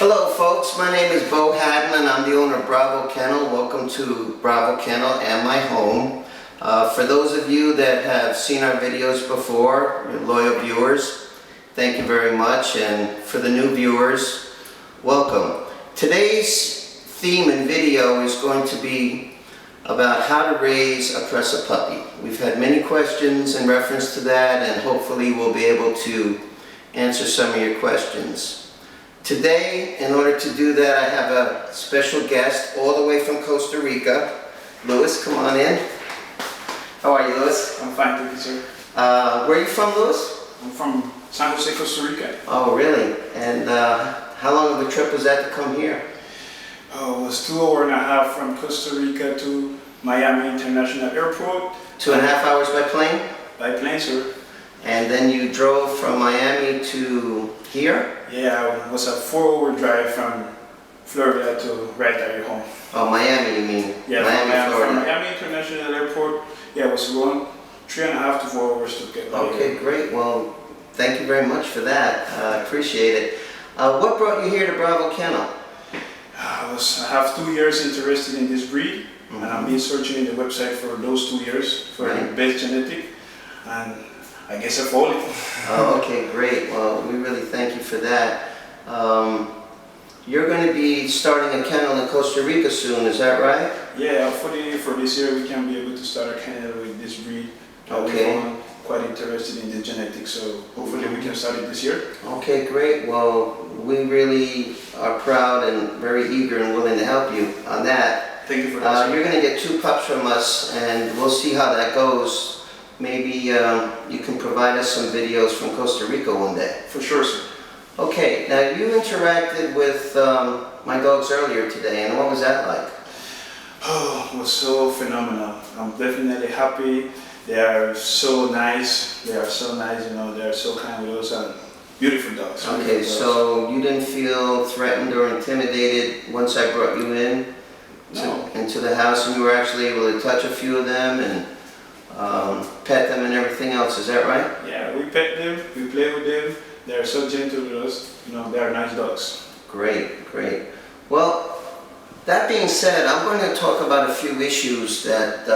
Hello folks, my name is Bo Haddon and I'm the owner of Bravo Kennel. Welcome to Bravo Kennel and my home. For those of you that have seen our videos before, your loyal viewers, thank you very much, and for the new viewers, welcome. Today's theme and video is going to be about how to raise a Presa puppy. We've had many questions in reference to that, and hopefully we'll be able to answer some of your questions. Today, in order to do that, I have a special guest all the way from Costa Rica. Louis, come on in. How are you, Louis? I'm fine, thank you, sir. Where are you from, Louis? I'm from San Jose, Costa Rica. Oh, really? And how long of a trip was that to come here? Oh, it was 2 hours and a half from Costa Rica to Miami International Airport. 2.5 hours by plane? By plane, sir. And then you drove from Miami to here? Yeah, it was a 4-hour drive from Florida to right at your home. Oh, Miami, you mean? Yeah, Miami, Florida. from Miami International Airport. Yeah, it was around 3.5 to 4 hours to get there. Okay, great. Well, thank you very much for that. I appreciate it. What brought you here to Bravo Kennel? I have 2 years interested in this breed, and I've been searching in the website for those 2 years for the best genetic, and I guess I found it. Oh, okay, great. Well, we really thank you for that. You're going to be starting a kennel in Costa Rica soon, is that right? Yeah, hopefully for this year we can be able to start a kennel with this breed. Okay. We're quite interested in the genetics, so hopefully we can start it this year. Okay, great. Well, we really are proud and very eager and willing to help you on that. Thank you for that. You're going to get 2 pups from us, and we'll see how that goes. Maybe you can provide us some videos from Costa Rica one day. For sure, sir. Okay, now you interacted with my dogs earlier today, and what was that like? Oh, it was so phenomenal. I'm definitely happy. They are so nice. They are so nice, you know, they are so kind with us, and beautiful dogs. Okay, so you didn't feel threatened or intimidated once I brought you in into the house, and you were actually able to touch a few of them and pet them and everything else, is that right? Yeah, we pet them, we play with them. They are so gentle with us, you know, they are nice dogs. Great, great. Well, that being said, I'm going to talk about a few issues that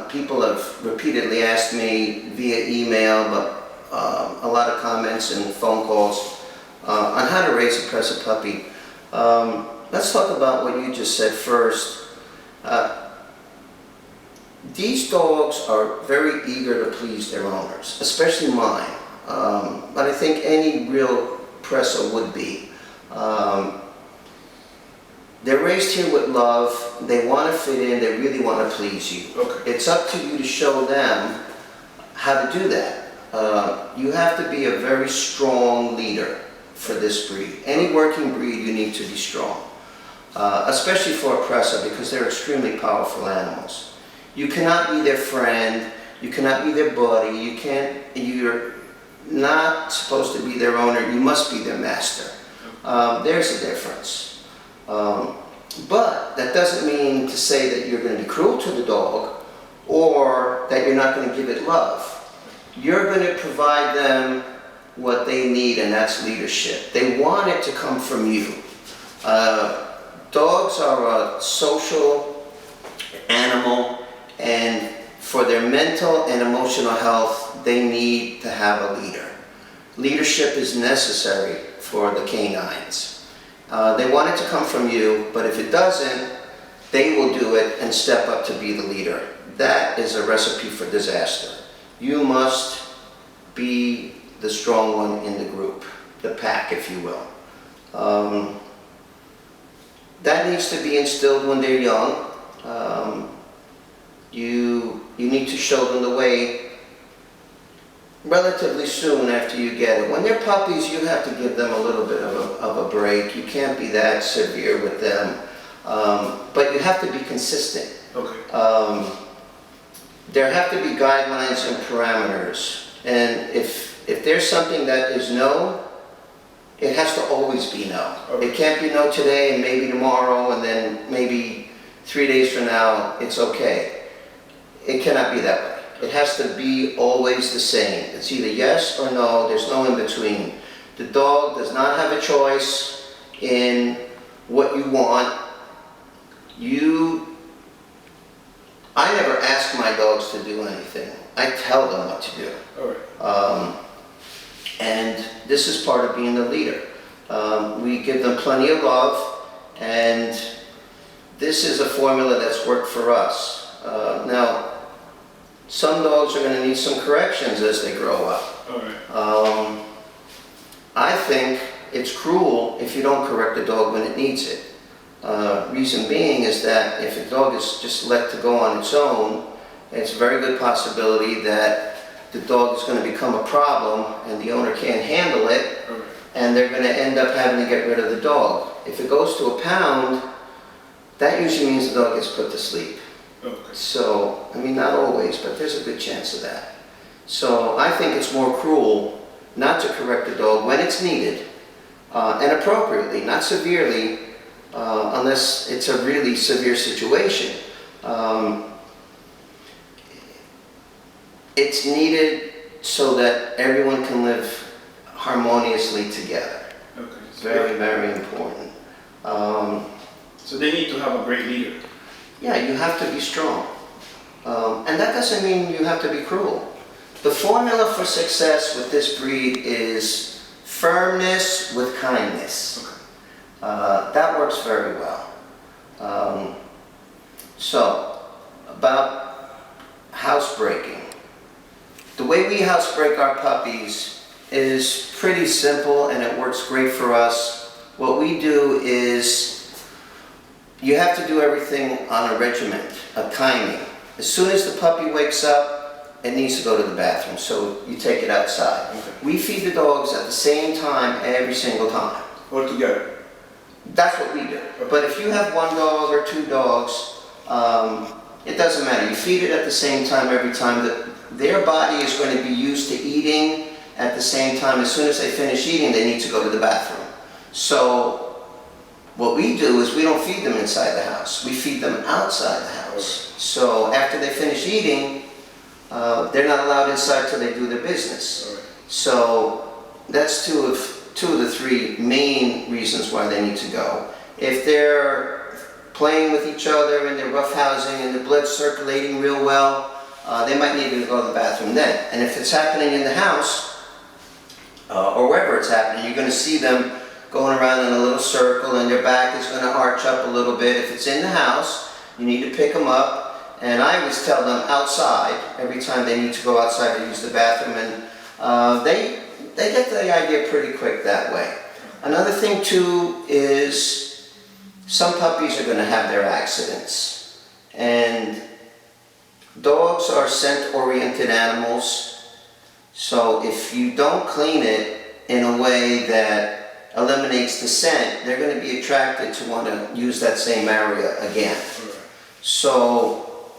people have repeatedly asked me via email, but a lot of comments and phone calls on how to raise a Presa puppy. Let's talk about what you just said first. These dogs are very eager to please their owners, especially mine. But I think any real Presa would be. They're raised here with love, they want to fit in, they really want to please you. Okay. It's up to you to show them how to do that. You have to be a very strong leader for this breed. Any working breed, you need to be strong. Especially for a Presa, because they're extremely powerful animals. You cannot be their friend, you cannot be their buddy, you're not supposed to be their owner, you must be their master. There's a difference. But that doesn't mean to say that you're going to be cruel to the dog or that you're not going to give it love. You're going to provide them what they need, and that's leadership. They want it to come from you. Dogs are a social animal, and for their mental and emotional health, they need to have a leader. Leadership is necessary for the canines. They want it to come from you, but if it doesn't, they will do it and step up to be the leader. That is a recipe for disaster. You must be the strong one in the group, the pack, if you will. That needs to be instilled when they're young. You need to show them the way relatively soon after you get it. When they're puppies, you have to give them a little bit of a break. You can't be that severe with them, but you have to be consistent. Okay. There have to be guidelines and parameters, and if there's something that is no, it has to always be no. Okay. It can't be no today and maybe tomorrow and then maybe 3 days from now it's okay. It cannot be that way. It has to be always the same. It's either yes or no. There's no in between. The dog does not have a choice in what you want. I never ask my dogs to do anything. I tell them what to do. All right. And this is part of being the leader. We give them plenty of love, and this is a formula that's worked for us. Now, some dogs are going to need some corrections as they grow up. All right. I think it's cruel if you don't correct a dog when it needs it. Reason being is that if a dog is just let to go on its own, it's a very good possibility that the dog is going to become a problem and the owner can't handle it, and they're going to end up having to get rid of the dog. If it goes to a pound, that usually means the dog gets put to sleep. Okay. So, I mean, not always, but there's a good chance of that. So I think it's more cruel not to correct the dog when it's needed, and appropriately, not severely, unless it's a really severe situation. It's needed so that everyone can live harmoniously together. Okay. So Very, very important. So they need to have a great leader. Yeah, you have to be strong. And that doesn't mean you have to be cruel. The formula for success with this breed is firmness with kindness. Okay. That works very well. So, about housebreaking. The way we housebreak our puppies is pretty simple, and it works great for us. What we do is, you have to do everything on a regiment, a timing. As soon as the puppy wakes up, it needs to go to the bathroom, so you take it outside. Okay. We feed the dogs at the same time every single time. Or together. That's what we do. But if you have one dog or two dogs, it doesn't matter. You feed it at the same time every time. Their body is going to be used to eating at the same time. As soon as they finish eating, they need to go to the bathroom. So what we do is we don't feed them inside the house. We feed them outside the house. So after they finish eating, they're not allowed inside till they do their business. So that's two of the three main reasons why they need to go. If they're playing with each other and they're roughhousing and the blood's circulating real well, they might need to go to the bathroom then. And if it's happening in the house, or wherever it's happening, you're going to see them going around in a little circle and their back is going to arch up a little bit. If it's in the house, you need to pick them up. And I always tell them outside, every time they need to go outside to use the bathroom, and they get the idea pretty quick that way. Another thing too is some puppies are going to have their accidents. And dogs are scent-oriented animals, so if you don't clean it in a way that eliminates the scent, they're going to be attracted to want to use that same area again. So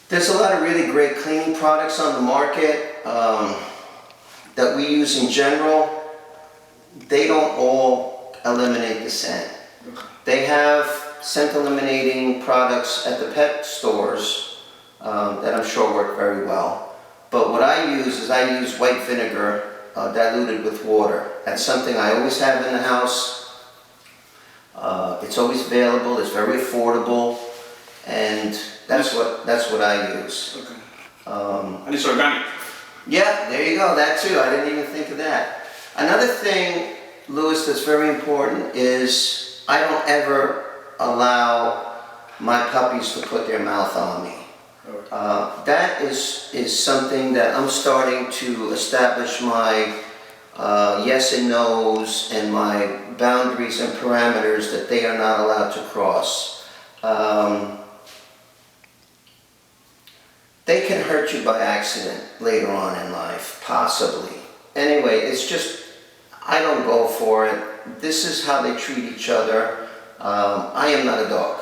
there's a lot of really great cleaning products on the market that we use in general. They don't all eliminate the scent. They have scent eliminating products at the pet stores that I'm sure work very well. But what I use white vinegar diluted with water. That's something I always have in the house. It's always available, it's very affordable, and that's what I use. Okay. And it's organic. Yeah, there you go, that too. I didn't even think of that. Another thing, Louis, that's very important is I don't ever allow my puppies to put their mouth on me. That is something that I'm starting to establish my yes and no's and my boundaries and parameters that they are not allowed to cross. They can hurt you by accident later on in life, possibly. Anyway, it's just, I don't go for it. This is how they treat each other. I am not a dog.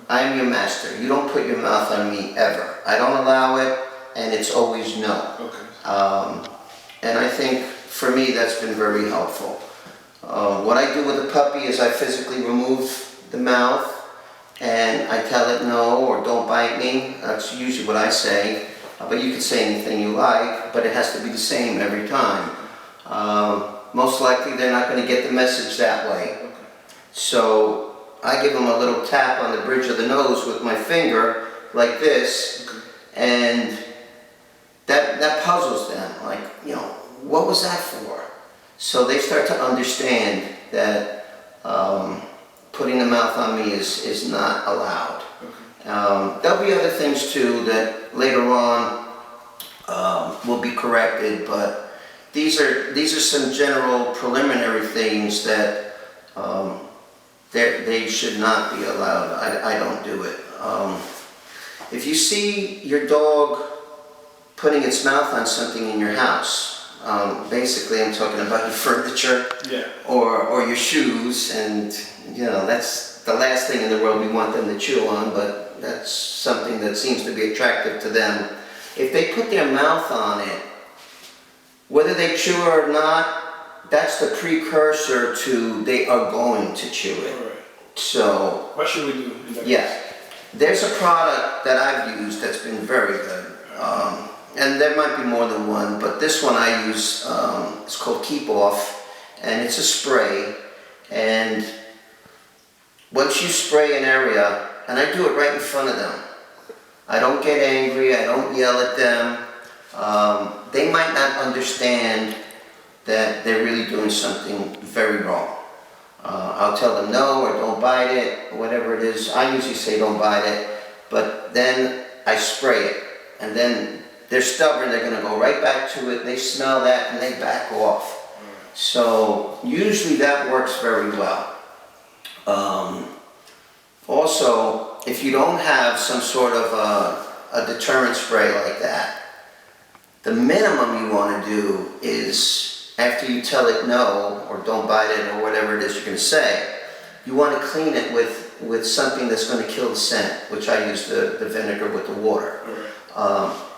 I am your master. You don't put your mouth on me ever. I don't allow it, and it's always no. Okay. And I think for me that's been very helpful. What I do with a puppy is I physically remove the mouth and I tell it no or don't bite me. That's usually what I say. But you can say anything you like, but it has to be the same every time. Most likely they're not going to get the message that way. So I give them a little tap on the bridge of the nose with my finger, like this, and that puzzles them. Like, you know, what was that for? So they start to understand that putting the mouth on me is not allowed. There'll be other things too that later on will be corrected, but these are some general preliminary things that they should not be allowed. I don't do it. If you see your dog putting its mouth on something in your house, basically I'm talking about your furniture, or your shoes, and you know, that's the last thing in the world we want them to chew on, but that's something that seems to be attractive to them. If they put their mouth on it, whether they chew or not, that's the precursor to they are going to chew it. Right. So what should we do in that case? There's a product that I've used that's been very good. And there might be more than one, but this one I use, it's called Keep Off, and it's a spray. And once you spray an area, and I do it right in front of them, I don't get angry, I don't yell at them. They might not understand that they're really doing something very wrong. I'll tell them no, or don't bite it, or whatever it is. I usually say don't bite it, but then I spray it, and then they're stubborn, they're going to go right back to it, they smell that, and they back off. So usually that works very well. Also, if you don't have some sort of a deterrent spray like that, the minimum you want to do is, after you tell it no, or don't bite it, or whatever it is you're going to say, you want to clean it with something that's going to kill the scent, which I use the vinegar with the water.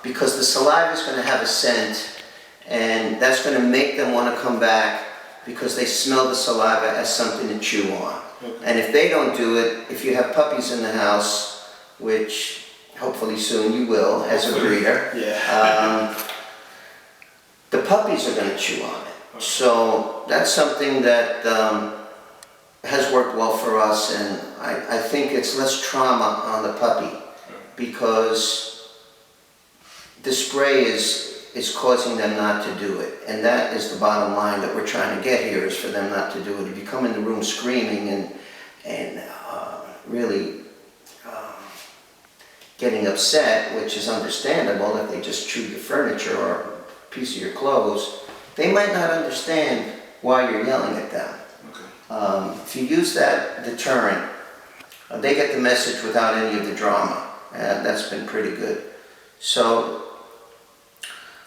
Because the saliva is going to have a scent, and that's going to make them want to come back because they smell the saliva as something to chew on. And if they don't do it, if you have puppies in the house, which hopefully soon you will as a breeder, the puppies are going to chew on it. So that's something that has worked well for us, and I think it's less trauma on the puppy because the spray is causing them not to do it, and that is the bottom line that we're trying to get here, is for them not to do it. If you come in the room screaming and really getting upset, which is understandable if they just chew your furniture or a piece of your clothes, they might not understand why you're yelling at them. If you use that deterrent, they get the message without any of the drama, and that's been pretty good. So,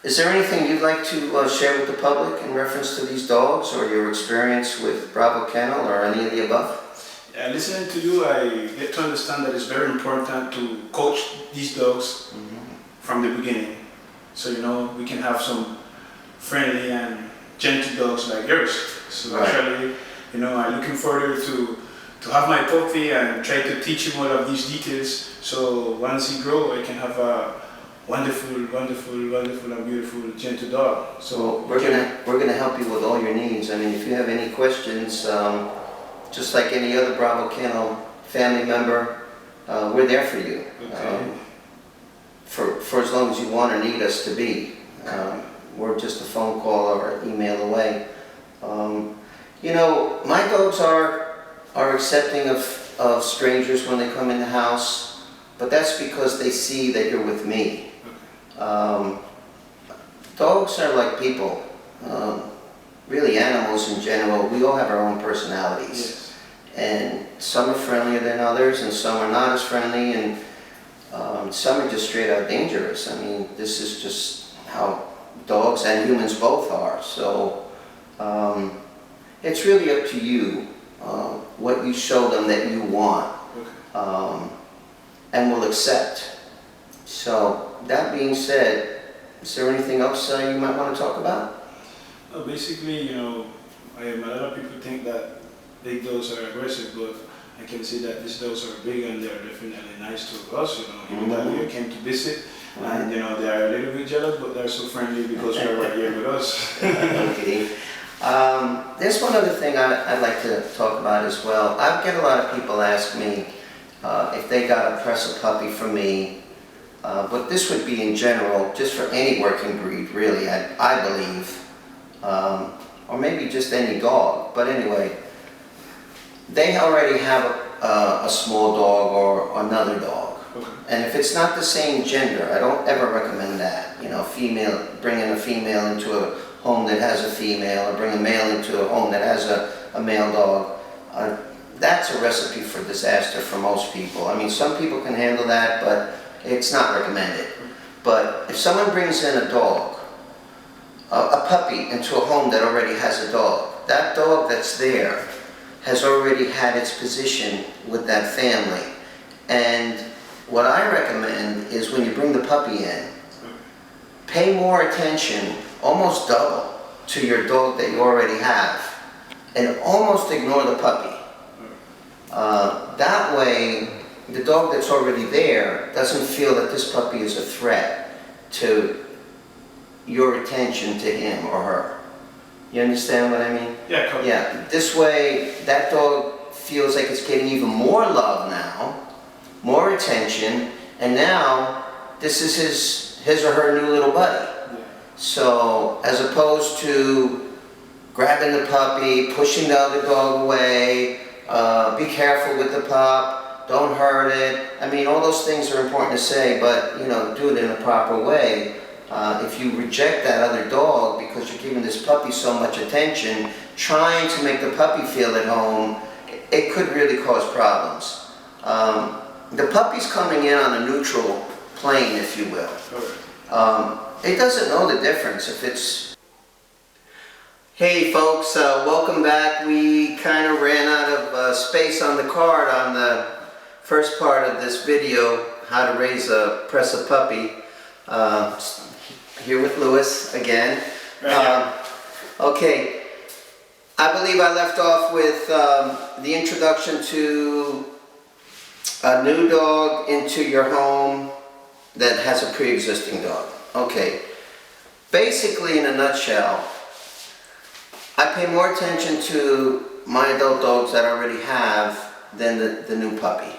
is there anything you'd like to share with the public in reference to these dogs, or your experience with Bravo Kennel, or any of the above? Listening to you, I get to understand that it's very important to coach these dogs from the beginning. So, you know, we can have some friendly and gentle dogs like yours. So actually, you know, I'm looking forward to have my puppy and try to teach him all of these details. So once he grows, I can have a wonderful, and beautiful, gentle dog. So we're gonna help you with all your needs. I mean, if you have any questions, just like any other Bravo Kennel family member, we're there for you. For as long as you want or need us to be. We're just a phone call or an email away. You know, my dogs are accepting of strangers when they come in the house, but that's because they see that you're with me. Dogs are like people, really animals in general. We all have our own personalities, and some are friendlier than others, and some are not as friendly, and some are just straight out dangerous. I mean, this is just how dogs and humans both are. So it's really up to you what you show them that you want, and will accept. So that being said, is there anything else you might want to talk about? Basically, you know, a lot of people think that big dogs are aggressive, but I can say that these dogs are big and they're definitely nice to us. You know, even that we came to visit, and you know, they are a little bit jealous, but they're so friendly because they're right here with us. Okay. There's one other thing I'd like to talk about as well. I get a lot of people ask me if they got a Presa puppy from me, but this would be in general, just for any working breed, really, I believe, or maybe just any dog. But anyway, they already have a small dog or another dog. Okay. And if it's not the same gender, I don't ever recommend that. You know, bringing a female into a home that has a female, or bring a male into a home that has a male dog. That's a recipe for disaster for most people. I mean, some people can handle that, but it's not recommended. But if someone brings in a dog, a puppy, into a home that already has a dog, that dog that's there has already had its position with that family. And what I recommend is when you bring the puppy in, pay more attention, almost double, to your dog that you already have, and almost ignore the puppy. That way, the dog that's already there doesn't feel that this puppy is a threat to your attention to him or her. You understand what I mean? Yeah, cool. Yeah, this way that dog feels like it's getting even more love now, more attention, and now this is his or her new little buddy. Yeah. So as opposed to grabbing the puppy, pushing the other dog away, be careful with the pup, don't hurt it. I mean, all those things are important to say, but you know, do it in a proper way. If you reject that other dog because you're giving this puppy so much attention, trying to make the puppy feel at home, it could really cause problems. The puppy's coming in on a neutral plane, if you will. It doesn't know the difference if it's... Hey folks, welcome back. We kind of ran out of space on the card on the first part of this video, how to raise a Presa puppy. Here with Lewis again. Okay, I believe I left off with the introduction to a new dog into your home that has a pre-existing dog. Okay, basically in a nutshell, I pay more attention to my adult dogs that I already have than the new puppy.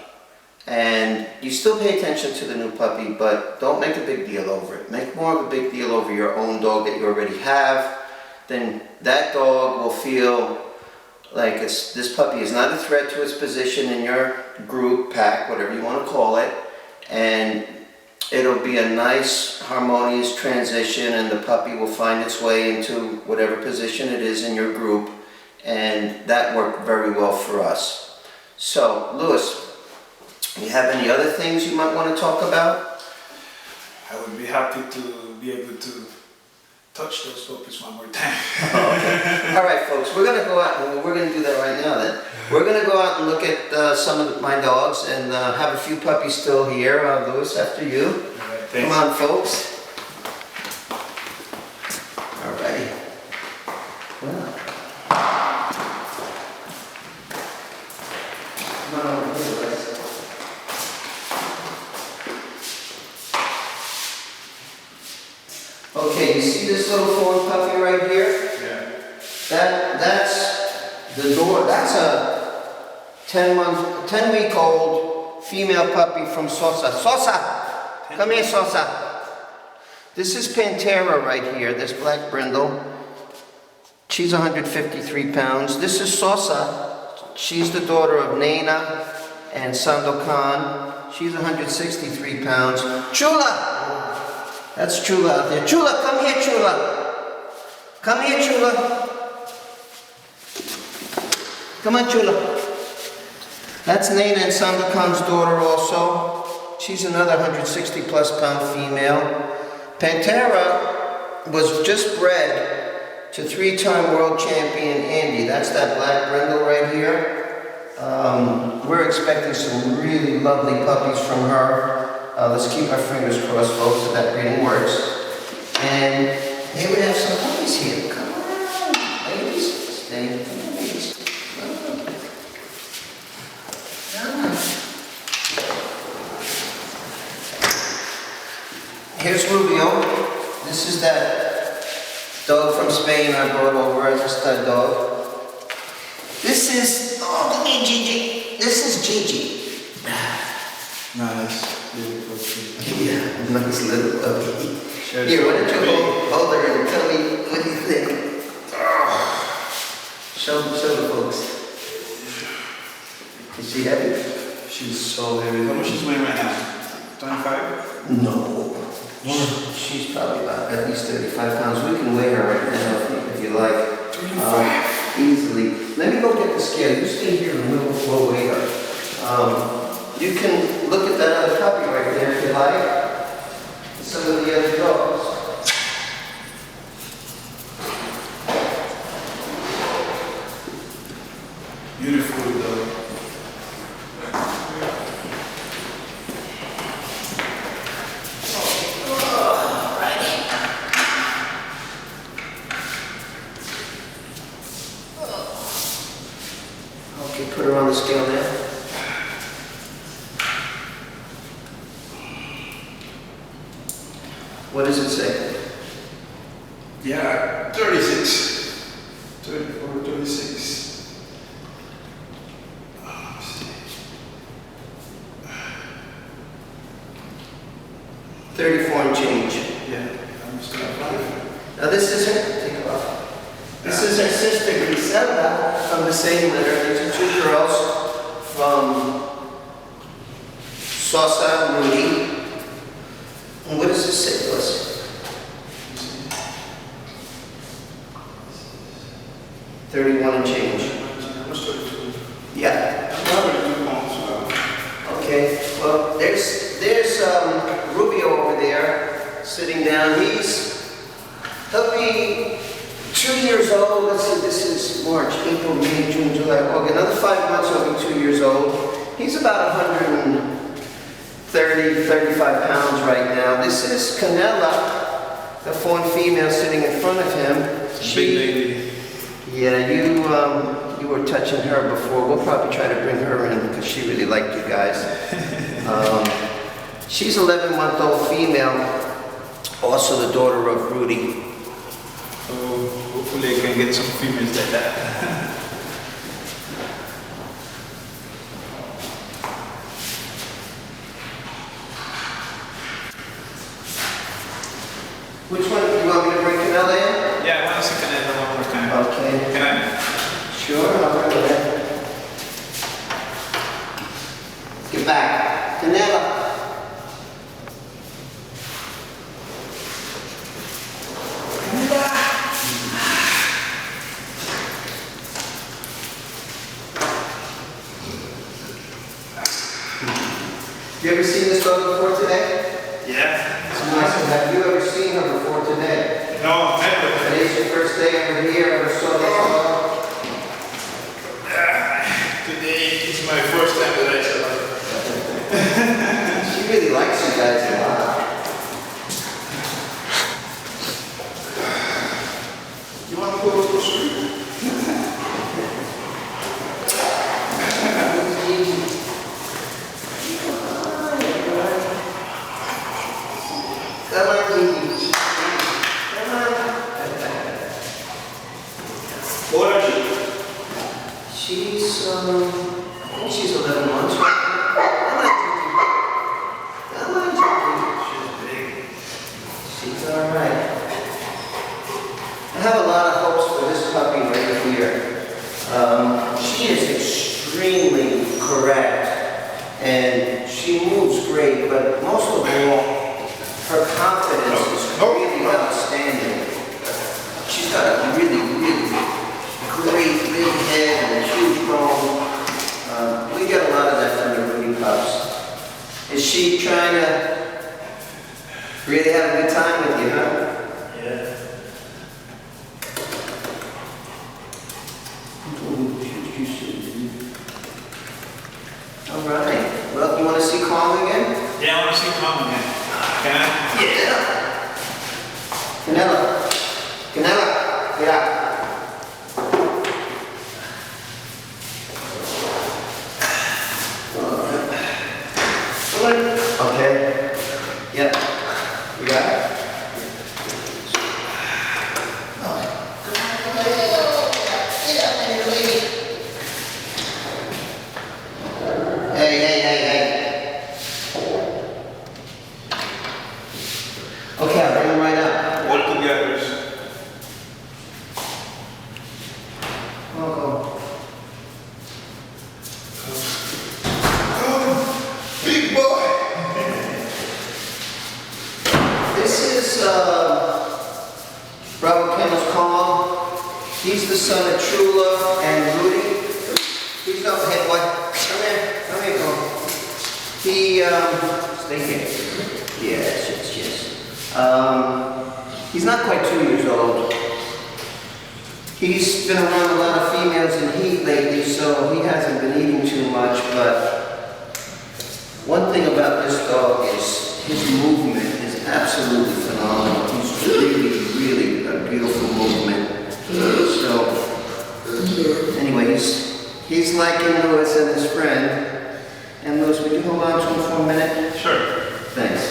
And you still pay attention to the new puppy, but don't make a big deal over it. Make more of a big deal over your own dog that you already have. Then that dog will feel like this puppy is not a threat to its position in your group, pack, whatever you want to call it. And it'll be a nice, harmonious transition, and the puppy will find its way into whatever position it is in your group. And that worked very well for us. So, Lewis, you have any other things you might want to talk about? I would be happy to be able to touch those puppies one more time. Okay. All right, folks, we're going to go out, and we're going to do that right now then. We're going to go out and look at some of my dogs and have a few puppies still here. Lewis, after you. Right, come on, folks. All righty. Well. Come on over here, Lewis. Okay, you see this little fawn puppy right here? Yeah. That's the door. That's a 10-week-old female puppy from Sosa. Sosa! Come here, Sosa. This is Pantera right here, this black brindle. She's 153 pounds. This is Sosa. She's the daughter of Naina and Sandokan. She's 163 pounds. Chula! That's Chula out there. Chula, come here, Chula. Come here, Chula. Come on, Chula. That's Naina and Sandokan's daughter also. She's another 160 plus pound female. Pantera was just bred to 3-time world champion Andy. That's that black brindle right here. We're expecting some really lovely puppies from her. Let's keep our fingers crossed, folks, that that breeding works. And here we have some puppies here. Come on, ladies. Stay, come on, ladies. Come on. Here's Rubio. This is that dog from Spain I brought over as a stud dog. oh, come here, Gigi. This is Gigi. Nice. Beautiful. Yeah, nice little puppy. Here, why don't you hold her and tell me what you think? Show the folks. Is she heavy? She's so heavy. How much she's weighing right now? 25? No. She's probably about at least 35 pounds. We can weigh her right now if you like. 25. Easily. Let me go get the scale. You stay here and we'll weigh her. You can look at that other puppy right there if you like. Some of the other dogs. Beautiful dog. Okay, put her on the scale now. What does it say? Yeah, 36. 34, 36. 34 and change. Yeah, I'm still at 5. Now this is her, take it off. This is her sister Griselda from the same litter. These are two girls from Sosa and Rudy. And what does this say to us? $31 and change. Yeah. Okay. Well, there's Rubio over there sitting down. He'll be 2 years old. Let's see, this is March, April, May, June, July, August. Another 5 months he'll be 2 years old. He's about 130, 35 pounds right now. This is Kennel, the fawn female sitting in front of him. Big lady. Yeah, you were touching her before. We'll probably try to bring her in because she really liked you guys. She's 11-month-old female, also the daughter of Rudy. So hopefully I can get some females like that. Which one? You want me to bring Kennel in? Yeah, I want to see Kennel one more time. Okay. Can I? Sure, I'll bring her in. Get back. Kennel. You ever seen this dog before today? Yeah. It's nice. Have you ever seen her before today? No, never. Today's your first day over here. Ever saw this dog? Today is my first time that I saw her. She really likes you guys a lot. You want to go to the street? Come on, Gigi. Come on. What are you? She's 11 months. Come on, Gigi. She's big. She's all right. I have a lot of hopes for this puppy right here. She is extremely correct, and she moves great, but most of all, her confidence is really outstanding. She's got a really, really great big head and a huge bone. We get a lot of that from the Rudy pups. Is she trying to really have a good time with you, huh? Yeah. All right. Well, you want to see Calm again? Yeah, I want to see Calm again. Can I? Yeah. Kennel. Kennel. Get out. Okay. Yep. You got it. Coco. Big boy. This is Bravo Kennel's Kong. He's the son of Chula and Rudy. He's not hey boy. Come here, Kong. He stay here. Yes. He's not quite 2 years old. He's been around a lot of females in heat lately, so he hasn't been eating too much, but one thing about this dog is his movement is absolutely phenomenal. He's really a beautiful movement. So, anyway, he's liking Lewis and his friend. And Lewis, would you hold on to him for a minute? Sure. Thanks.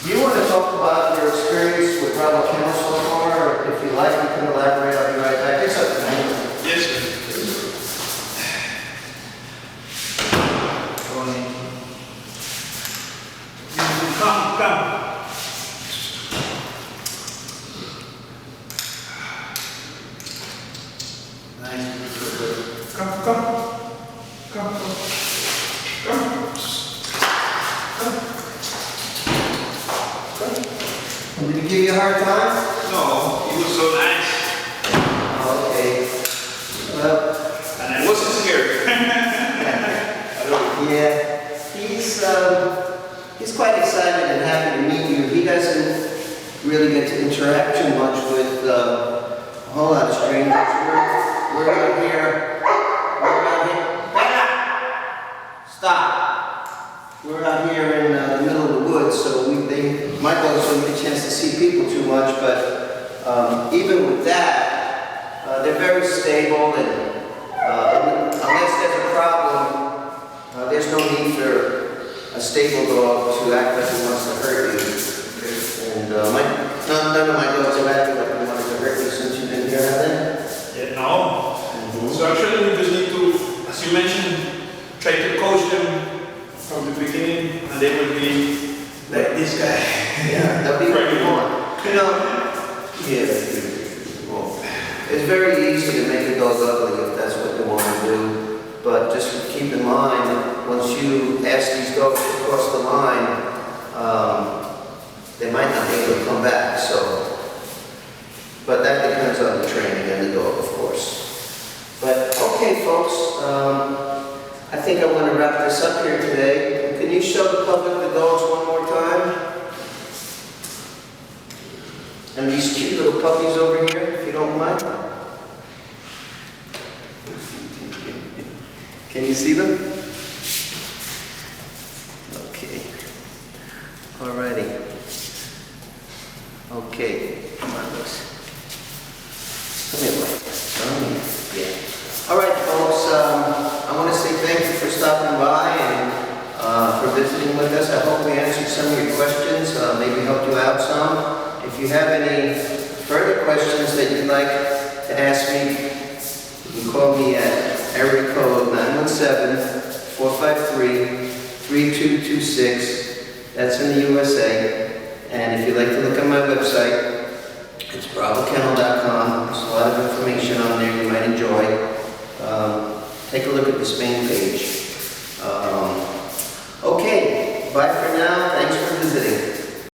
You want to talk about your experience with Bravo Kennel so far, or if you like, you can elaborate. I'll be right back. It's up to you. Yes, sir. Come. Nice. Come. Did he give you a hard time? No, he was so nice. Okay. Well, And I wasn't scared. yeah, he's quite excited and happy to meet you. He doesn't really get to interact too much with a whole lot of strangers. We're out here. Stop. We're out here in the middle of the woods, so my dogs don't get a chance to see people too much, but even with that, they're very stable, and unless there's a problem, there's no need for a stable dog to act like he wants to hurt you. And none of my dogs have acted like they wanted to hurt you since you've been here, have they? Yeah, no. So actually we just need to, as you mentioned, try to coach them from the beginning, and they will be like this guy. Yeah, they'll be what you want. You know, it's very easy to make a dog ugly if that's what you want to do. But just keep in mind, once you ask these dogs to cross the line, they might not be able to come back. So, but that depends on the training and the dog, of course. But okay, folks, I think I want to wrap this up here today. Can you show the public the dogs one more time? And these cute little puppies over here, if you don't mind. Can you see them? Okay. Alrighty. Okay. Come on, Lewis. Come here, boy. Come here. Yeah. Alright, folks. I want to say thank you for stopping by and for visiting with us. I hope we answered some of your questions, maybe helped you out some. If you have any further questions that you'd like to ask me, you can call me at area code 917-453-3226. That's in the USA. And if you'd like to look at my website, it's bravokennel.com. There's a lot of information on there you might enjoy. Take a look at the Spain page. Okay, bye for now.